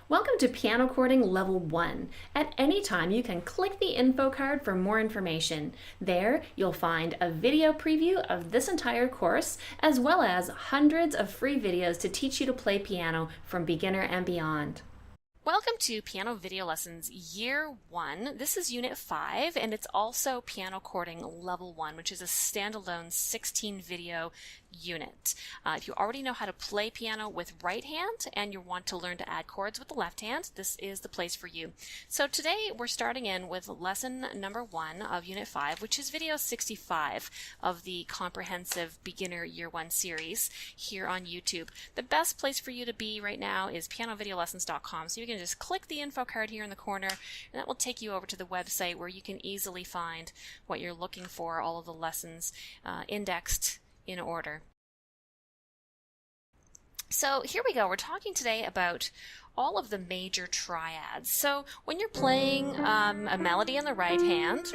Welcome to Piano Chording Level 1. At any time, you can click the info card for more information. There, you'll find a video preview of this entire course, as well as hundreds of free videos to teach you to play piano from beginner and beyond. Welcome to Piano Video Lessons Year 1. This is Unit 5, and it's also Piano Chording Level 1, which is a standalone 16 video unit. If you already know how to play piano with right hand and you want to learn to add chords with the left hand, this is the place for you. So today we're starting in with lesson number 1 of Unit 5, which is video 65 of the comprehensive beginner Year 1 series here on YouTube. The best place for you to be right now is pianovideolessons.com, so you can just click the info card here in the corner and that will take you over to the website where you can easily find what you're looking for, all of the lessons indexed in order. So here we go. We're talking today about all of the major triads. So when you're playing a melody in the right hand,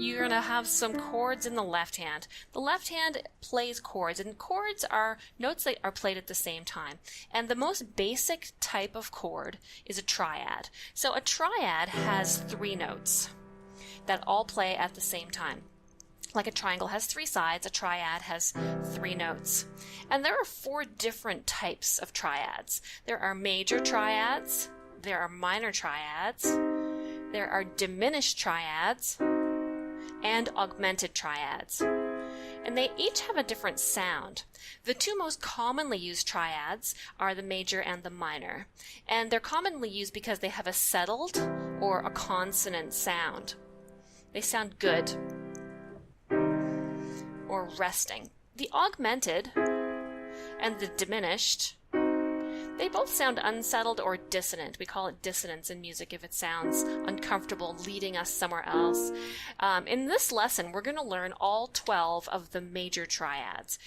you're going to have some chords in the left hand. The left hand plays chords, and chords are notes that are played at the same time. And the most basic type of chord is a triad. So a triad has 3 notes that all play at the same time. Like a triangle has 3 sides, a triad has 3 notes. And there are 4 different types of triads. There are major triads, there are minor triads, there are diminished triads, and augmented triads. And they each have a different sound. The 2 most commonly used triads are the major and the minor. And they're commonly used because they have a settled or a consonant sound. They sound good or resting. The augmented and the diminished, they both sound unsettled or dissonant. We call it dissonance in music if it sounds uncomfortable, leading us somewhere else. In this lesson, we're going to learn all 12 of the major triads.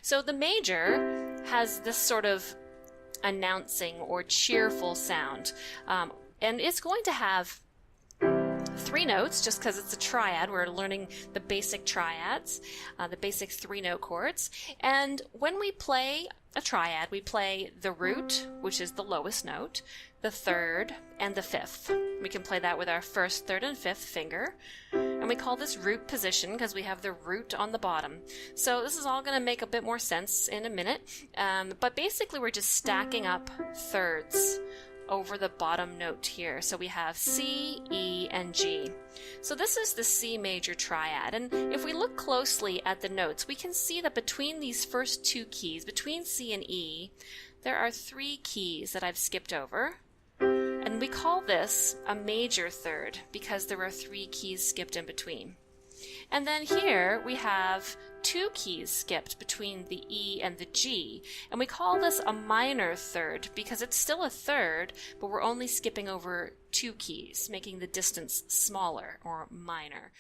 So the major has this sort of announcing or cheerful sound, and it's going to have 3 notes, just because it's a triad. We're learning the basic triads, the basic 3-note chords. And when we play a triad, we play the root, which is the lowest note, the 3rd, and the 5th. We can play that with our 1st, 3rd, and 5th finger. And we call this root position because we have the root on the bottom. So this is all going to make a bit more sense in a minute. But basically we're just stacking up thirds over the bottom note here. So we have C, E, and G. So this is the C major triad. And if we look closely at the notes, we can see that between these first 2 keys, between C and E, there are 3 keys that I've skipped over. And we call this a major third because there are 3 keys skipped in between. And then here we have 2 keys skipped between the E and the G, and we call this a minor third because it's still a third, but we're only skipping over 2 keys, making the distance smaller or minor.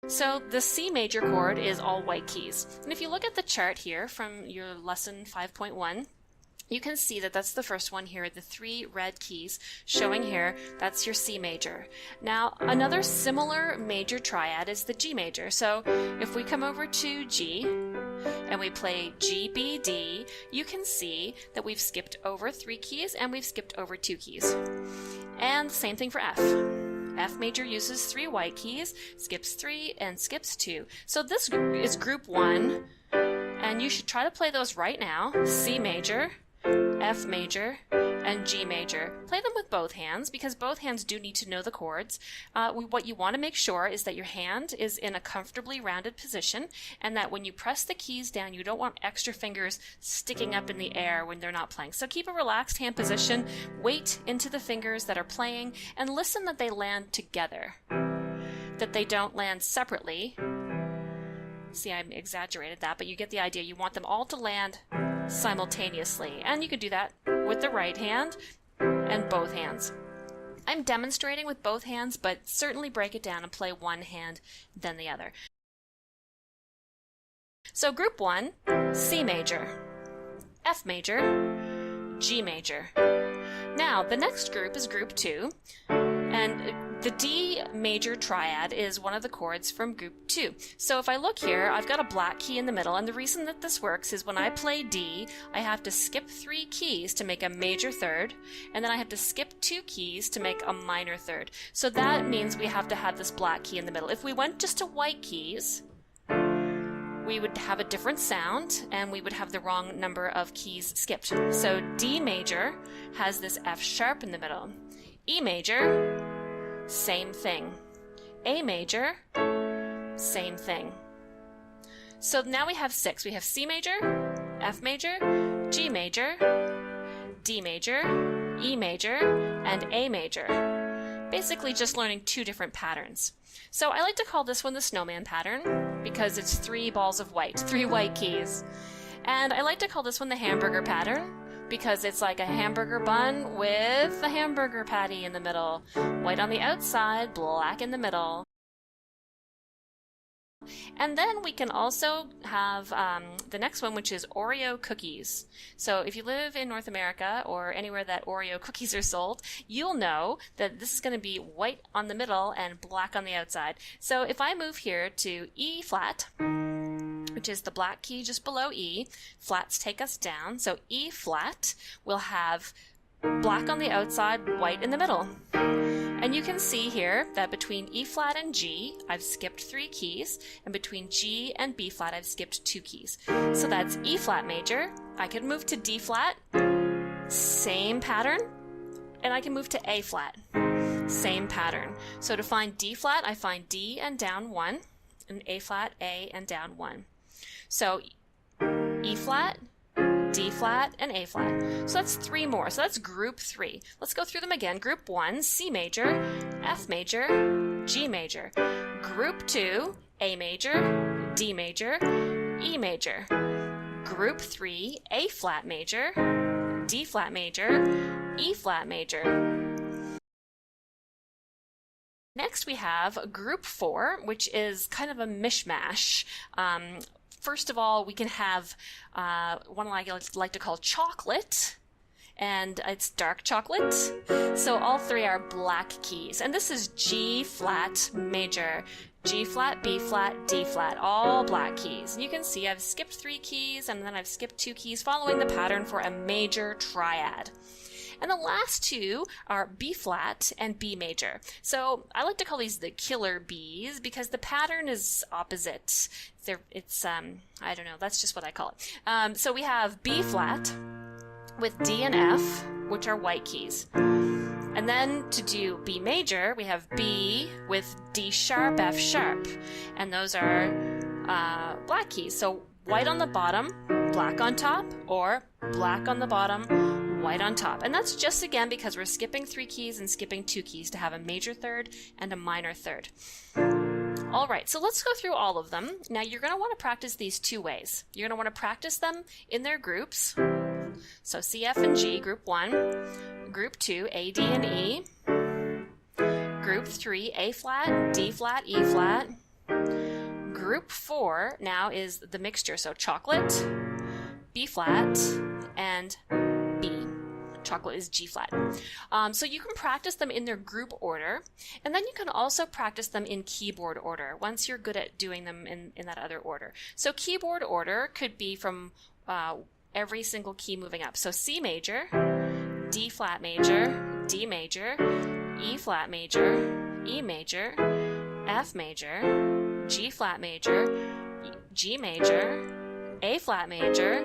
So the C major chord is all white keys. And if you look at the chart here from your lesson 5.1, you can see that that's the first one here, the 3 red keys showing here, that's your C major. Now, another similar major triad is the G major. So if we come over to G and we play G, B, D, you can see that we've skipped over 3 keys and we've skipped over 2 keys. And same thing for F. F major uses 3 white keys, skips 3 and skips 2. So this is group 1, and you should try to play those right now. C major, F major, and G major. Play them with both hands because both hands do need to know the chords. What you want to make sure is that your hand is in a comfortably rounded position and that when you press the keys down, you don't want extra fingers sticking up in the air when they're not playing. So keep a relaxed hand position, wait into the fingers that are playing, and listen that they land together, that they don't land separately. See, I exaggerated that, but you get the idea. You want them all to land simultaneously, and you can do that with the right hand and both hands. I'm demonstrating with both hands, but certainly break it down and play one hand then the other. So group 1, C major, F major, G major. Now the next group is group 2, and The D major triad is one of the chords from group 2. So if I look here, I've got a black key in the middle, and the reason that this works is when I play D, I have to skip 3 keys to make a major third, and then I have to skip 2 keys to make a minor third. So that means we have to have this black key in the middle. If we went just to white keys, we would have a different sound, and we would have the wrong number of keys skipped. So D major has this F sharp in the middle. E major, same thing. A major, same thing. So now we have 6. We have C major, F major, G major, D major, E major, and A major. Basically just learning 2 different patterns. So I like to call this one the snowman pattern because it's 3 balls of white, 3 white keys. And I like to call this one the hamburger pattern because it's like a hamburger bun with a hamburger patty in the middle. White on the outside, black in the middle. And then we can also have the next one, which is Oreo cookies. So if you live in North America or anywhere that Oreo cookies are sold, you'll know that this is going to be white on the middle and black on the outside. So if I move here to E flat, which is the black key just below E, flats take us down. So E flat will have black on the outside, white in the middle. And you can see here that between E flat and G, I've skipped 3 keys, and between G and B flat, I've skipped 2 keys. So that's E flat major. I could move to D flat, same pattern, and I can move to A flat, same pattern. So to find D flat, I find D and down 1, and A flat, A and down 1. So E flat, D flat, and A flat. So that's 3 more. So that's group 3. Let's go through them again. Group 1, C major, F major, G major. Group 2, A major, D major, E major. Group 3, A flat major, D flat major, E flat major. Next we have group 4, which is kind of a mishmash. First of all, we can have one I like to call chocolate, and it's dark chocolate. So all 3 are black keys, and this is G flat major, G flat, B flat, D flat, all black keys. And you can see I've skipped 3 keys, and then I've skipped 2 keys, following the pattern for a major triad. And the last 2 are B flat and B major. So I like to call these the killer Bs because the pattern is opposite. It's I don't know, that's just what I call it. So we have B flat with D and F, which are white keys. And then to do B major, we have B with D sharp, F sharp. And those are black keys. So white on the bottom, black on top, or black on the bottom, white on top. And that's just again because we're skipping 3 keys and skipping 2 keys to have a major third and a minor third. All right, so let's go through all of them. Now you're going to want to practice these 2 ways. You're going to want to practice them in their groups. So C, F, and G, group 1. Group 2, A, D, and E. Group 3, A flat, D flat, E flat. Group 4 now is the mixture, so chocolate, B flat, and B. Chocolate is G flat. So you can practice them in their group order, and then you can also practice them in keyboard order once you're good at doing them in that other order. So keyboard order could be from every single key moving up. So C major, D flat major, D major, E flat major, E major, F major, G flat major, G major, A flat major,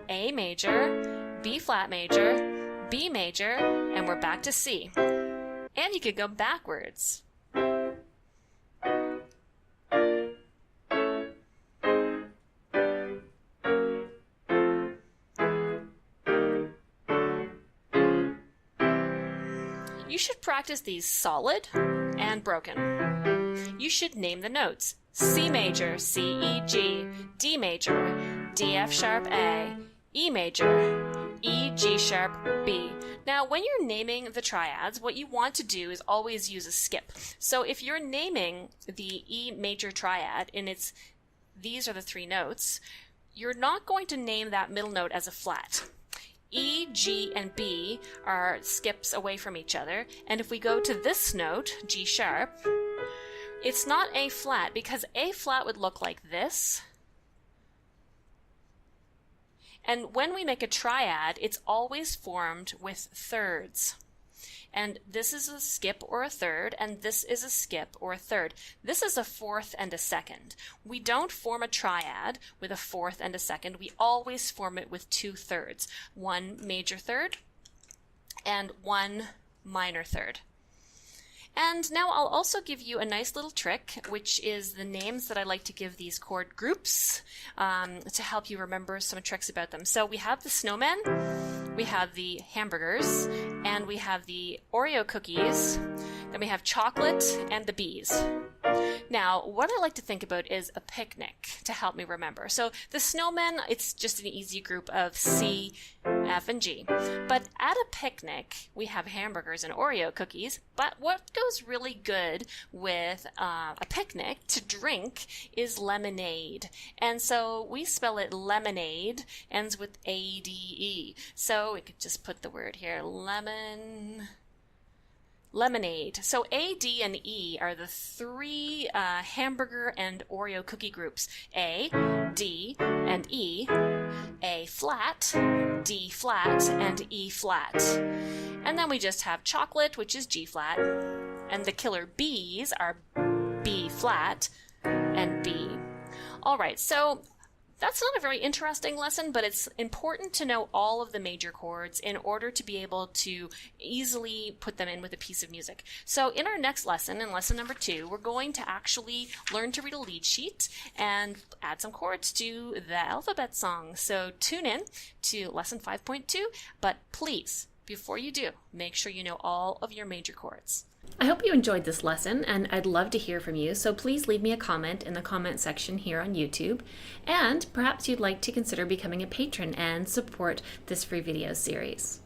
A major, B flat major, B major, and we're back to C. And you could go backwards. You should practice these solid and broken. You should name the notes. C major, C, E, G, D major, D, F sharp, A, E major, E, G sharp, B. Now, when you're naming the triads, what you want to do is always use a skip. So if you're naming the E major triad and these are the 3 notes, you're not going to name that middle note as a flat. E, G, and B are skips away from each other. And if we go to this note, G sharp, it's not A flat, because A flat would look like this. And when we make a triad, it's always formed with thirds. And this is a skip or a third, and this is a skip or a third. This is a fourth and a second. We don't form a triad with a fourth and a second. We always form it with two thirds, one major third and one minor third. And now I'll also give you a nice little trick, which is the names that I like to give these chord groups to help you remember some tricks about them. So we have the snowmen, we have the hamburgers, and we have the Oreo cookies, then we have chocolate and the bees. Now, what I like to think about is a picnic to help me remember. So the snowmen, it's just an easy group of C, F, and G. But at a picnic, we have hamburgers and Oreo cookies. But what goes really good with a picnic to drink is lemonade. And so we spell it lemonade, ends with A-D-E. So we could just put the word here, lemonade. So A, D, and E are the three hamburger and Oreo cookie groups. A, D, and E. A flat, D flat, and E flat. And then we just have chocolate, which is G flat. And the killer bees are B flat and B. All right, so that's not a very interesting lesson, but it's important to know all of the major chords in order to be able to easily put them in with a piece of music. So in our next lesson, in lesson number 2, we're going to actually learn to read a lead sheet and add some chords to the alphabet song. So tune in to lesson 5.2, but please, before you do, make sure you know all of your major chords. I hope you enjoyed this lesson, and I'd love to hear from you, so please leave me a comment in the comment section here on YouTube, and perhaps you'd like to consider becoming a patron and support this free video series.